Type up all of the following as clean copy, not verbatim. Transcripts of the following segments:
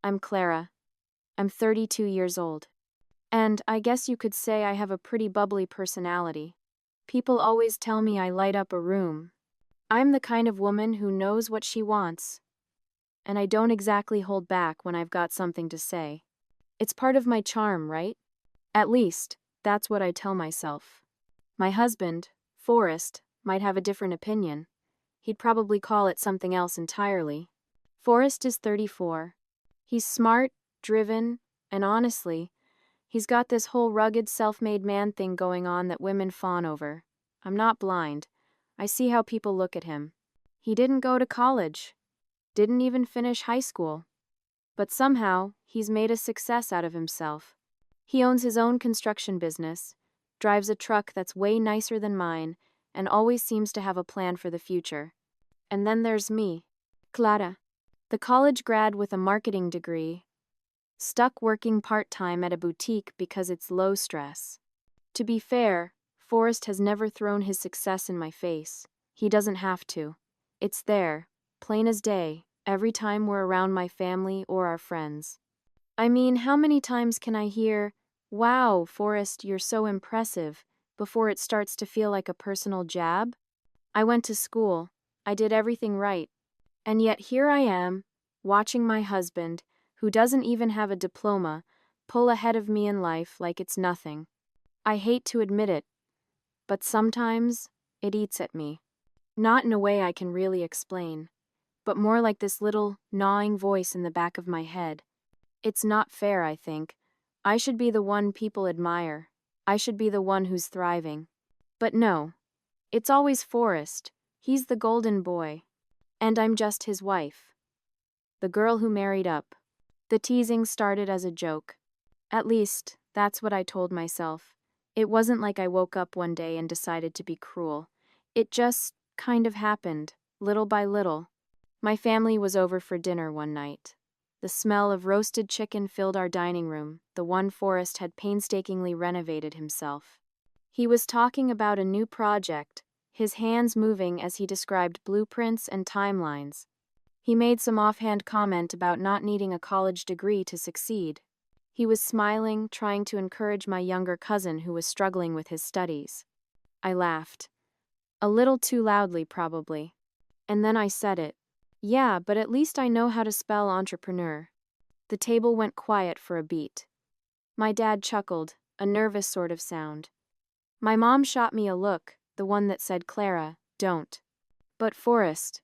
I'm Clara. I'm 32 years old. And I guess you could say I have a pretty bubbly personality. People always tell me I light up a room. I'm the kind of woman who knows what she wants. And I don't exactly hold back when I've got something to say. It's part of my charm, right? At least, that's what I tell myself. My husband, Forrest, might have a different opinion. He'd probably call it something else entirely. Forrest is 34. He's smart, driven, and honestly, he's got this whole rugged self-made man thing going on that women fawn over. I'm not blind. I see how people look at him. He didn't go to college. Didn't even finish high school. But somehow, he's made a success out of himself. He owns his own construction business, drives a truck that's way nicer than mine, and always seems to have a plan for the future. And then there's me, Clara, the college grad with a marketing degree, stuck working part-time at a boutique because it's low stress. To be fair, Forrest has never thrown his success in my face. He doesn't have to. It's there, plain as day, every time we're around my family or our friends. I mean, how many times can I hear, "Wow, Forrest, you're so impressive," before it starts to feel like a personal jab? I went to school. I did everything right. And yet here I am, watching my husband, who doesn't even have a diploma, pull ahead of me in life like it's nothing. I hate to admit it, but sometimes it eats at me. Not in a way I can really explain, but more like this little, gnawing voice in the back of my head. It's not fair, I think. I should be the one people admire. I should be the one who's thriving. But no, it's always Forrest. He's the golden boy. And I'm just his wife. The girl who married up. The teasing started as a joke. At least, that's what I told myself. It wasn't like I woke up one day and decided to be cruel. It just kind of happened, little by little. My family was over for dinner one night. The smell of roasted chicken filled our dining room, the one Forrest had painstakingly renovated himself. He was talking about a new project, his hands moving as he described blueprints and timelines. He made some offhand comment about not needing a college degree to succeed. He was smiling, trying to encourage my younger cousin who was struggling with his studies. I laughed. A little too loudly, probably. And then I said it. "Yeah, but at least I know how to spell entrepreneur." The table went quiet for a beat. My dad chuckled, a nervous sort of sound. My mom shot me a look, the one that said, "Clara, don't." But Forrest,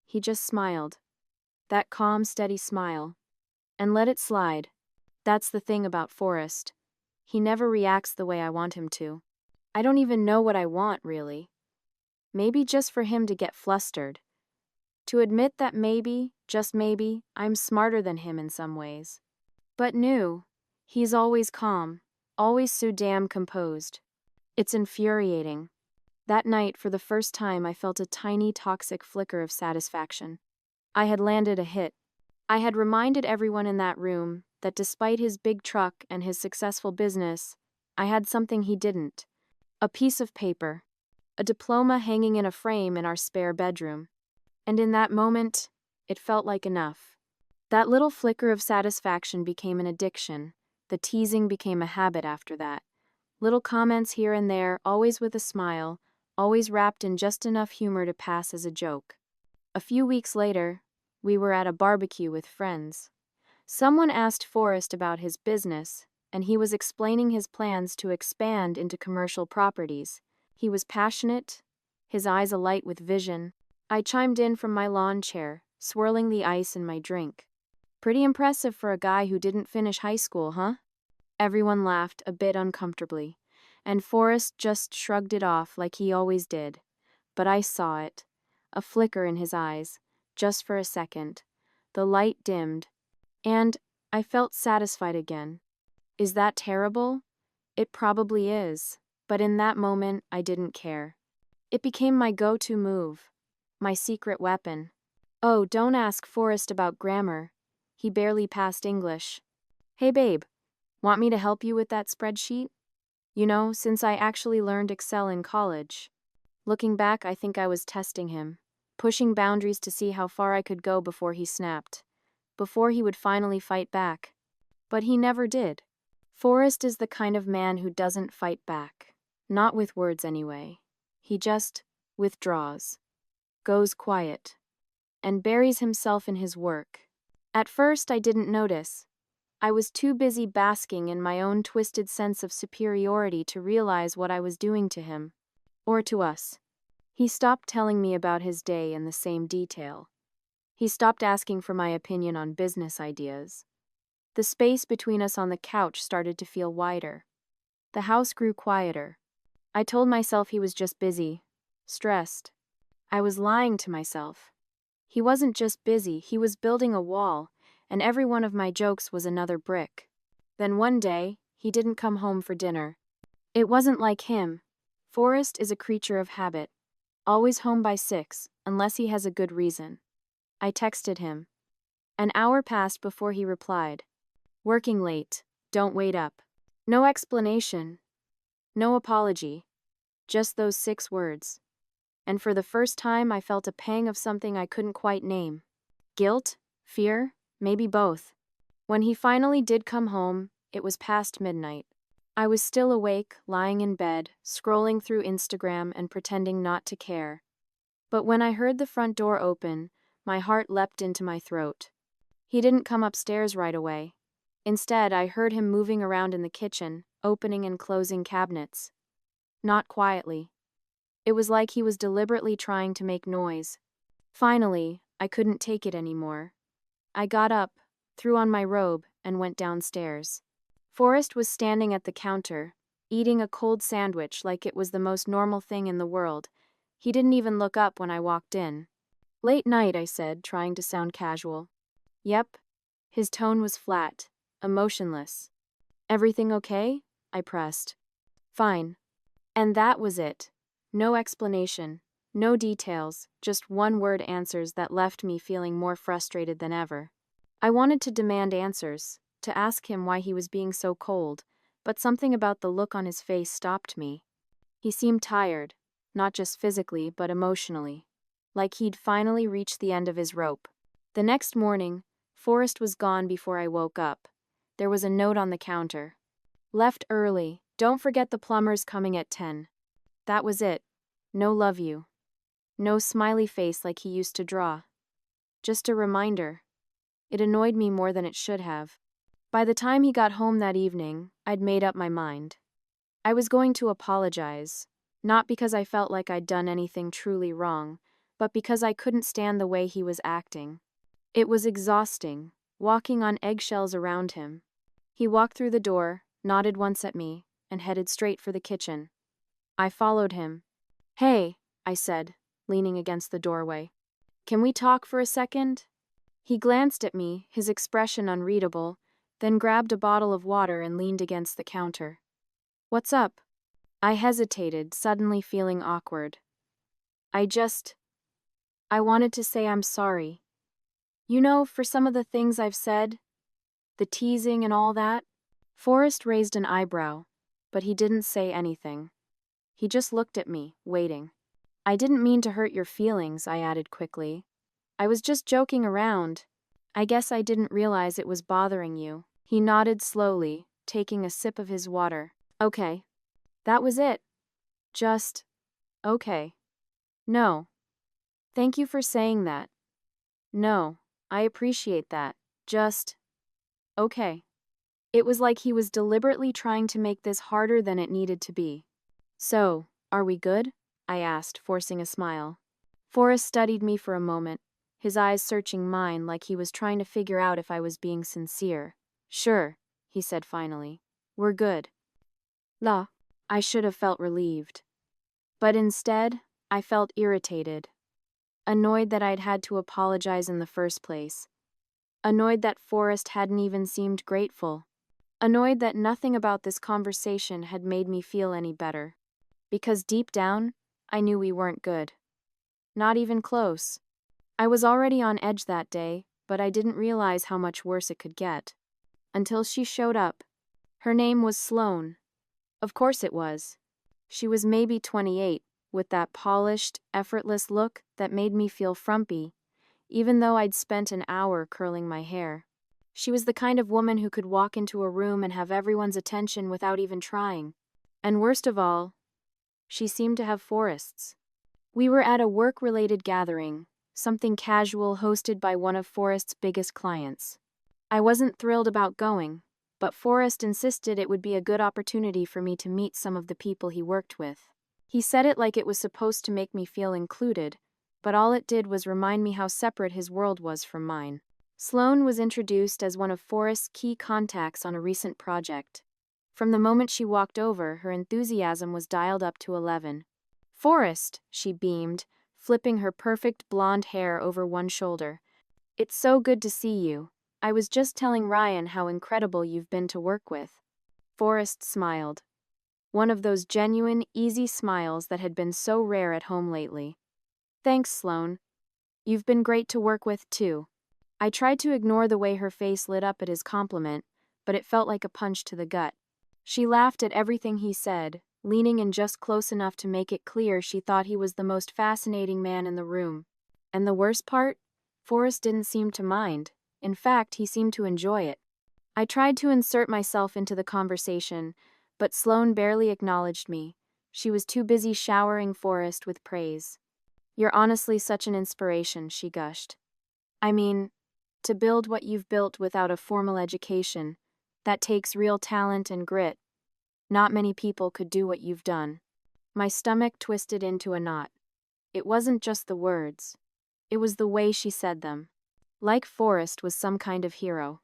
he just smiled. That calm, steady smile. And let it slide. That's the thing about Forrest. He never reacts the way I want him to. I don't even know what I want, really. Maybe just for him to get flustered. To admit that maybe, just maybe, I'm smarter than him in some ways. But no, he's always calm, always so damn composed. It's infuriating. That night, for the first time, I felt a tiny toxic flicker of satisfaction. I had landed a hit. I had reminded everyone in that room that despite his big truck and his successful business, I had something he didn't. A piece of paper. A diploma hanging in a frame in our spare bedroom. And in that moment, it felt like enough. That little flicker of satisfaction became an addiction. The teasing became a habit after that. Little comments here and there, always with a smile, always wrapped in just enough humor to pass as a joke. A few weeks later, we were at a barbecue with friends. Someone asked Forrest about his business, and he was explaining his plans to expand into commercial properties. He was passionate, his eyes alight with vision. I chimed in from my lawn chair, swirling the ice in my drink. "Pretty impressive for a guy who didn't finish high school, huh?" Everyone laughed a bit uncomfortably, and Forrest just shrugged it off like he always did. But I saw it. A flicker in his eyes, just for a second. The light dimmed, and I felt satisfied again. Is that terrible? It probably is, but in that moment I didn't care. It became my go-to move. My secret weapon. Oh, don't ask Forrest about grammar. He barely passed English. "Hey babe, want me to help you with that spreadsheet? You know, since I actually learned Excel in college." Looking back, I think I was testing him, pushing boundaries to see how far I could go before he snapped. before he would finally fight back. But he never did. Forrest is the kind of man who doesn't fight back. Not with words anyway. He just withdraws, goes quiet, and buries himself in his work. At first, I didn't notice. I was too busy basking in my own twisted sense of superiority to realize what I was doing to him. Or to us. He stopped telling me about his day in the same detail. He stopped asking for my opinion on business ideas. The space between us on the couch started to feel wider. The house grew quieter. I told myself he was just busy, stressed. I was lying to myself. He wasn't just busy, he was building a wall, and every one of my jokes was another brick. Then one day, he didn't come home for dinner. It wasn't like him. Forrest is a creature of habit. Always home by 6, unless he has a good reason. I texted him. An hour passed before he replied. Working late, don't wait up. No explanation. No apology. Just those 6 words. And for the first time I felt a pang of something I couldn't quite name. Guilt? Fear? Maybe both. When he finally did come home, it was past midnight. I was still awake, lying in bed, scrolling through Instagram and pretending not to care. But when I heard the front door open, my heart leapt into my throat. He didn't come upstairs right away. Instead, I heard him moving around in the kitchen, opening and closing cabinets. Not quietly. It was like he was deliberately trying to make noise. Finally, I couldn't take it anymore. I got up, threw on my robe, and went downstairs. Forrest was standing at the counter, eating a cold sandwich like it was the most normal thing in the world. He didn't even look up when I walked in. Late night, I said, trying to sound casual. Yep. His tone was flat, emotionless. Everything okay? I pressed. Fine. And that was it. No explanation, no details, just one-word answers that left me feeling more frustrated than ever. I wanted to demand answers, to ask him why he was being so cold, but something about the look on his face stopped me. He seemed tired, not just physically but emotionally, like he'd finally reached the end of his rope. The next morning, Forrest was gone before I woke up. There was a note on the counter. Left early, don't forget the plumber's coming at 10. That was it. No love you. No smiley face like he used to draw. Just a reminder. It annoyed me more than it should have. By the time he got home that evening, I'd made up my mind. I was going to apologize, not because I felt like I'd done anything truly wrong, but because I couldn't stand the way he was acting. It was exhausting, walking on eggshells around him. He walked through the door, nodded once at me, and headed straight for the kitchen. I followed him. Hey, I said, leaning against the doorway. Can we talk for a second? He glanced at me, his expression unreadable, then grabbed a bottle of water and leaned against the counter. What's up? I hesitated, suddenly feeling awkward. I wanted to say I'm sorry. You know, for some of the things I've said, the teasing and all that. Forrest raised an eyebrow, but he didn't say anything. He just looked at me, waiting. I didn't mean to hurt your feelings, I added quickly. I was just joking around. I guess I didn't realize it was bothering you. He nodded slowly, taking a sip of his water. Okay. That was it. Just, okay. No. Thank you for saying that. No, I appreciate that. Just, okay. It was like he was deliberately trying to make this harder than it needed to be. So, are we good? I asked, forcing a smile. Forrest studied me for a moment, his eyes searching mine like he was trying to figure out if I was being sincere. Sure, he said finally. We're good. La. I should have felt relieved. But instead, I felt irritated. Annoyed that I'd had to apologize in the first place. Annoyed that Forrest hadn't even seemed grateful. Annoyed that nothing about this conversation had made me feel any better. Because deep down, I knew we weren't good. Not even close. I was already on edge that day, but I didn't realize how much worse it could get. Until she showed up. Her name was Sloane. Of course it was. She was maybe 28, with that polished, effortless look that made me feel frumpy, even though I'd spent an hour curling my hair. She was the kind of woman who could walk into a room and have everyone's attention without even trying. And worst of all, she seemed to have Forrest's. We were at a work-related gathering, something casual hosted by one of Forrest's biggest clients. I wasn't thrilled about going, but Forrest insisted it would be a good opportunity for me to meet some of the people he worked with. He said it like it was supposed to make me feel included, but all it did was remind me how separate his world was from mine. Sloane was introduced as one of Forrest's key contacts on a recent project. From the moment she walked over, her enthusiasm was dialed up to 11. "Forrest," she beamed, flipping her perfect blonde hair over one shoulder. "It's so good to see you. I was just telling Ryan how incredible you've been to work with." Forrest smiled. One of those genuine, easy smiles that had been so rare at home lately. "Thanks, Sloane. You've been great to work with, too." I tried to ignore the way her face lit up at his compliment, but it felt like a punch to the gut. She laughed at everything he said, leaning in just close enough to make it clear she thought he was the most fascinating man in the room. And the worst part? Forrest didn't seem to mind. In fact, he seemed to enjoy it. I tried to insert myself into the conversation, but Sloane barely acknowledged me. She was too busy showering Forrest with praise. "You're honestly such an inspiration," she gushed. "I mean, to build what you've built without a formal education, that takes real talent and grit. Not many people could do what you've done." My stomach twisted into a knot. It wasn't just the words. It was the way she said them. Like Forrest was some kind of hero.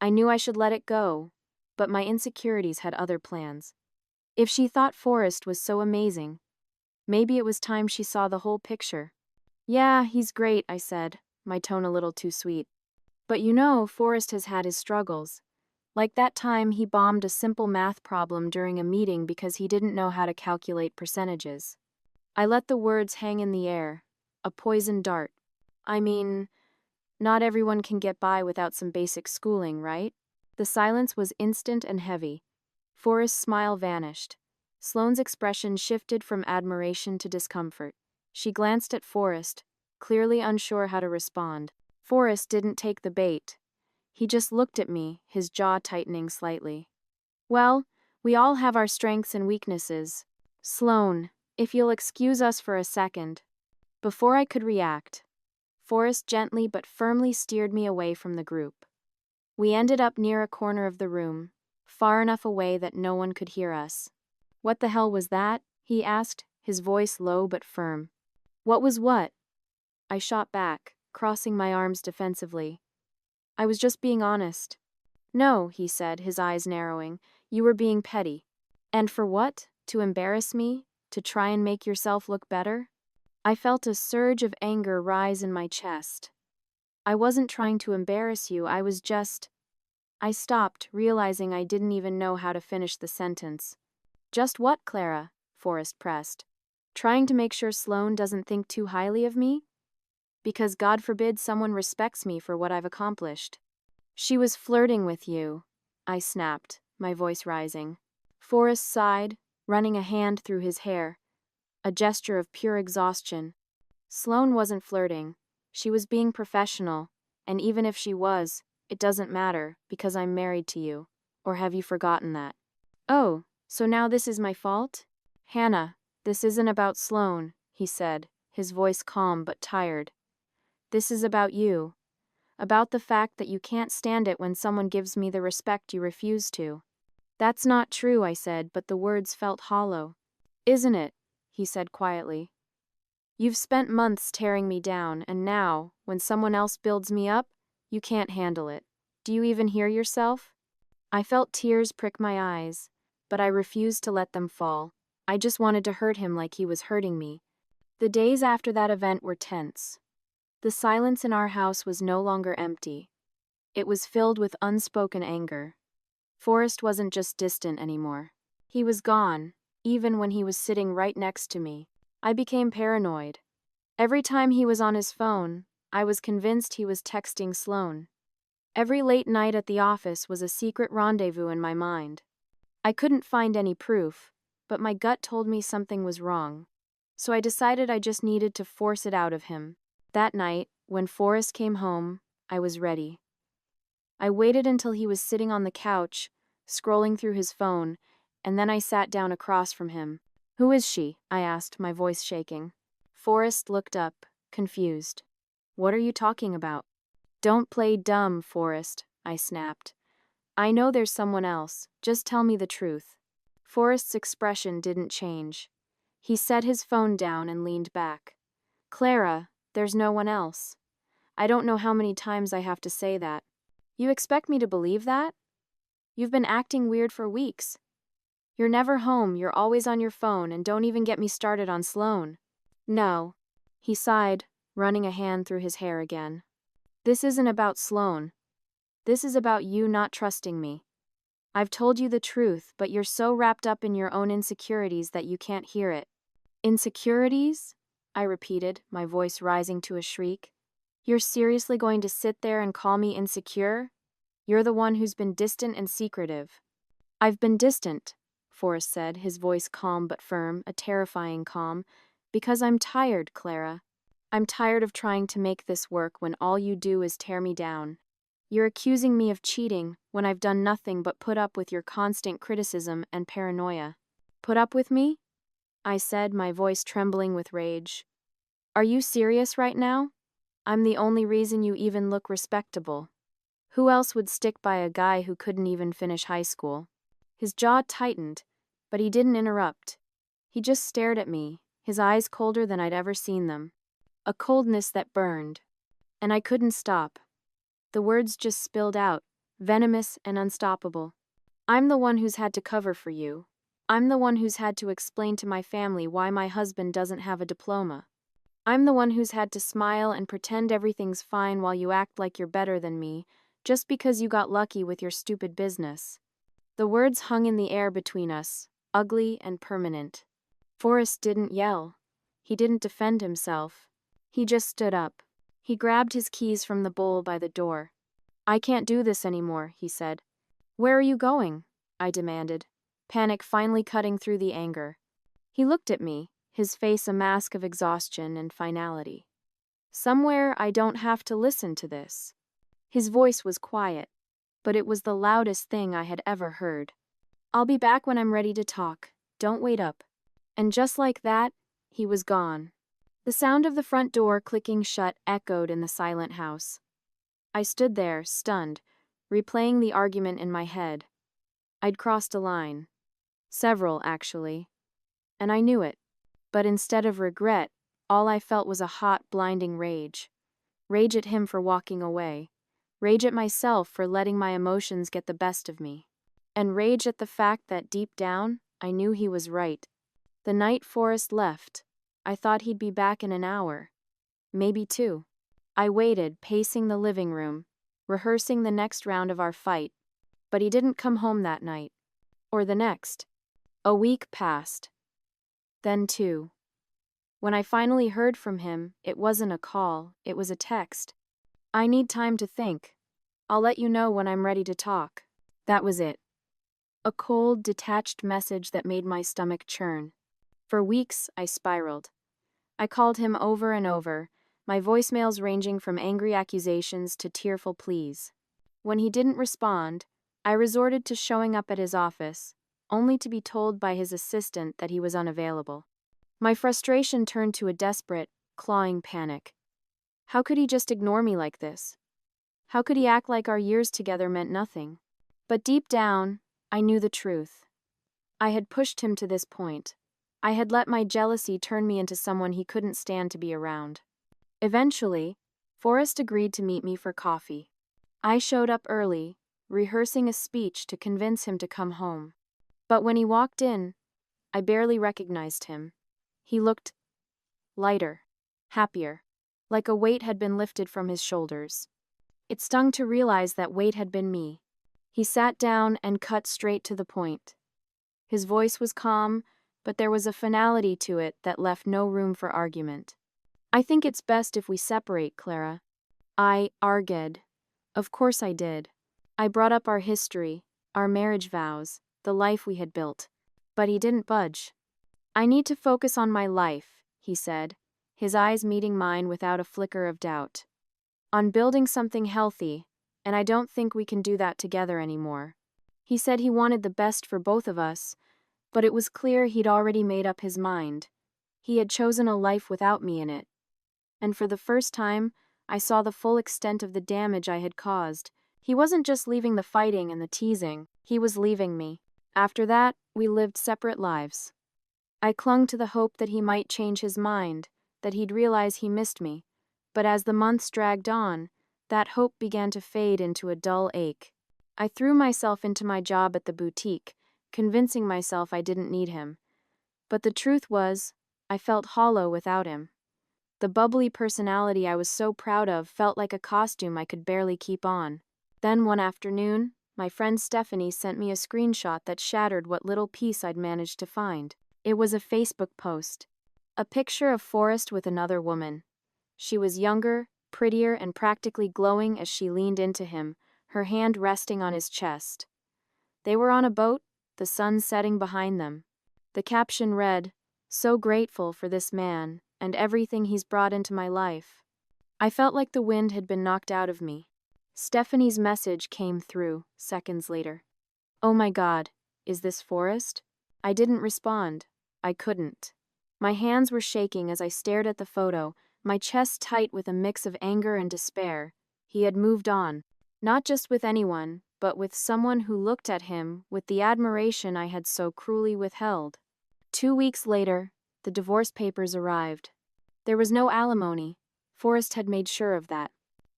I knew I should let it go, but my insecurities had other plans. If she thought Forrest was so amazing, maybe it was time she saw the whole picture. "Yeah, he's great," I said, my tone a little too sweet. "But you know, Forrest has had his struggles. Like that time he bombed a simple math problem during a meeting because he didn't know how to calculate percentages." I let the words hang in the air, a poison dart. "I mean, not everyone can get by without some basic schooling, right?" The silence was instant and heavy. Forrest's smile vanished. Sloane's expression shifted from admiration to discomfort. She glanced at Forrest, clearly unsure how to respond. Forrest didn't take the bait. He just looked at me, his jaw tightening slightly. "Well, we all have our strengths and weaknesses. Sloane, if you'll excuse us for a second." Before I could react, Forrest gently but firmly steered me away from the group. We ended up near a corner of the room, far enough away that no one could hear us. "What the hell was that?" he asked, his voice low but firm. "What was what?" I shot back, crossing my arms defensively. "I was just being honest." "No," he said, his eyes narrowing. "You were being petty." "And for what? To embarrass me? To try and make yourself look better?" I felt a surge of anger rise in my chest. "I wasn't trying to embarrass you, I was just—" I stopped, realizing I didn't even know how to finish the sentence. "Just what, Clara?" Forrest pressed. "Trying to make sure Sloane doesn't think too highly of me? Because God forbid someone respects me for what I've accomplished." "She was flirting with you," I snapped, my voice rising. Forrest sighed, running a hand through his hair, a gesture of pure exhaustion. "Sloane wasn't flirting. She was being professional, and even if she was, it doesn't matter, because I'm married to you. Or have you forgotten that?" "Oh, so now this is my fault?" "Hannah, this isn't about Sloane," he said, his voice calm but tired. "This is about you. About the fact that you can't stand it when someone gives me the respect you refuse to." "That's not true," I said, but the words felt hollow. "Isn't it?" he said quietly. "You've spent months tearing me down, and now, when someone else builds me up, you can't handle it. Do you even hear yourself?" I felt tears prick my eyes, but I refused to let them fall. I just wanted to hurt him like he was hurting me. The days after that event were tense. The silence in our house was no longer empty. It was filled with unspoken anger. Forrest wasn't just distant anymore. He was gone, even when he was sitting right next to me. I became paranoid. Every time he was on his phone, I was convinced he was texting Sloane. Every late night at the office was a secret rendezvous in my mind. I couldn't find any proof, but my gut told me something was wrong. So I decided I just needed to force it out of him. That night, When Forrest came home, I was ready. I waited until he was sitting on the couch, scrolling through his phone, and then I sat down across from him. "Who is she?" I asked, my voice shaking. Forrest looked up, confused. "What are you talking about?" "Don't play dumb, Forrest," I snapped. "I know there's someone else. Just tell me the truth." Forrest's expression didn't change. He set his phone down and leaned back. "Clara, there's no one else. I don't know how many times I have to say that. You expect me to believe that? You've been acting weird for weeks. You're never home, you're always on your phone, and don't even get me started on Sloan." "No." He sighed, running a hand through his hair again. "This isn't about Sloan. This is about you not trusting me. I've told you the truth, but you're so wrapped up in your own insecurities that you can't hear it." "Insecurities?" I repeated, my voice rising to a shriek. "You're seriously going to sit there and call me insecure? You're the one who's been distant and secretive." "I've been distant," Forrest said, his voice calm but firm, a terrifying calm, "because I'm tired, Clara. I'm tired of trying to make this work when all you do is tear me down. You're accusing me of cheating when I've done nothing but put up with your constant criticism and paranoia." "Put up with me?" I said, my voice trembling with rage. "Are you serious right now? I'm the only reason you even look respectable. Who else would stick by a guy who couldn't even finish high school?" His jaw tightened, but he didn't interrupt. He just stared at me, his eyes colder than I'd ever seen them. A coldness that burned. And I couldn't stop. The words just spilled out, venomous and unstoppable. "I'm the one who's had to cover for you. I'm the one who's had to explain to my family why my husband doesn't have a diploma. I'm the one who's had to smile and pretend everything's fine while you act like you're better than me, just because you got lucky with your stupid business." The words hung in the air between us, ugly and permanent. Forrest didn't yell. He didn't defend himself. He just stood up. He grabbed his keys from the bowl by the door. "I can't do this anymore," he said. "Where are you going?" I demanded, panic finally cutting through the anger. He looked at me, his face a mask of exhaustion and finality. "Somewhere I don't have to listen to this." His voice was quiet, but it was the loudest thing I had ever heard. "I'll be back when I'm ready to talk. Don't wait up." And just like that, he was gone. The sound of the front door clicking shut echoed in the silent house. I stood there, stunned, replaying the argument in my head. I'd crossed a line. Several, actually. And I knew it. But instead of regret, all I felt was a hot, blinding rage. Rage at him for walking away. Rage at myself for letting my emotions get the best of me. And rage at the fact that deep down, I knew he was right. The night Forrest left, I thought he'd be back in an hour. Maybe two. I waited, pacing the living room, rehearsing the next round of our fight. But he didn't come home that night. Or the next. A week passed. Then two. When I finally heard from him, it wasn't a call, it was a text. "I need time to think. I'll let you know when I'm ready to talk." That was it. A cold, detached message that made my stomach churn. For weeks, I spiraled. I called him over and over, my voicemails ranging from angry accusations to tearful pleas. When he didn't respond, I resorted to showing up at his office, only to be told by his assistant that he was unavailable. My frustration turned to a desperate, clawing panic. How could he just ignore me like this? How could he act like our years together meant nothing? But deep down, I knew the truth. I had pushed him to this point. I had let my jealousy turn me into someone he couldn't stand to be around. Eventually, Forrest agreed to meet me for coffee. I showed up early, rehearsing a speech to convince him to come home. But when he walked in, I barely recognized him. He looked lighter, happier, like a weight had been lifted from his shoulders. It stung to realize that weight had been me. He sat down and cut straight to the point. His voice was calm, but there was a finality to it that left no room for argument. "I think it's best if we separate, Clara." I argued. Of course I did. I brought up our history, our marriage vows, the life we had built. But he didn't budge. "I need to focus on my life," he said, his eyes meeting mine without a flicker of doubt. on building something healthy, and I don't think we can do that together anymore. He said he wanted the best for both of us, but it was clear he'd already made up his mind. He had chosen a life without me in it. And for the first time, I saw the full extent of the damage I had caused. He wasn't just leaving the fighting and the teasing, he was leaving me. After that, we lived separate lives. I clung to the hope that he might change his mind, that he'd realize he missed me. But as the months dragged on, that hope began to fade into a dull ache. I threw myself into my job at the boutique, convincing myself I didn't need him. But the truth was, I felt hollow without him. The bubbly personality I was so proud of felt like a costume I could barely keep on. Then one afternoon, my friend Stephanie sent me a screenshot that shattered what little peace I'd managed to find. It was a Facebook post. A picture of Forrest with another woman. She was younger, prettier, and practically glowing as she leaned into him, her hand resting on his chest. They were on a boat, the sun setting behind them. The caption read, "So grateful for this man, and everything he's brought into my life." I felt like the wind had been knocked out of me. Stephanie's message came through, seconds later. "Oh my God, is this Forrest?" I didn't respond. I couldn't. My hands were shaking as I stared at the photo, my chest tight with a mix of anger and despair. He had moved on. Not just with anyone, but with someone who looked at him with the admiration I had so cruelly withheld. 2 weeks later, the divorce papers arrived. There was no alimony. Forrest had made sure of that.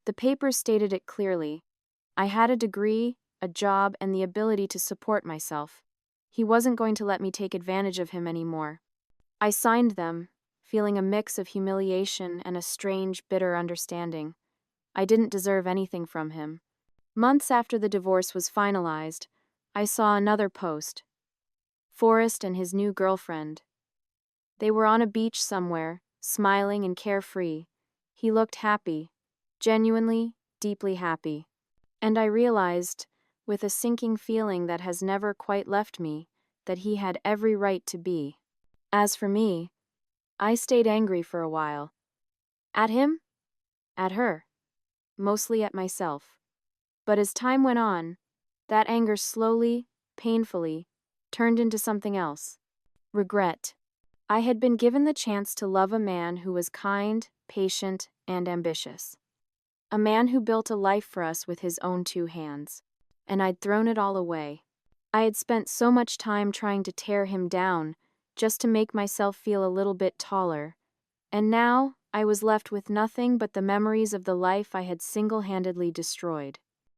The papers stated it clearly. I had a degree, a job, and the ability to support myself. He wasn't going to let me take advantage of him anymore. I signed them, feeling a mix of humiliation and a strange, bitter understanding. I didn't deserve anything from him. Months after the divorce was finalized, I saw another post. Forrest and his new girlfriend. They were on a beach somewhere, smiling and carefree. He looked happy, genuinely, deeply happy. And I realized, with a sinking feeling that has never quite left me, that he had every right to be. As for me, I stayed angry for a while. At him? At her. Mostly at myself. But as time went on, that anger slowly, painfully, turned into something else. Regret. I had been given the chance to love a man who was kind, patient, and ambitious. A man who built a life for us with his own 2 hands. And I'd thrown it all away. I had spent so much time trying to tear him down, just to make myself feel a little bit taller. And now, I was left with nothing but the memories of the life I had single-handedly destroyed.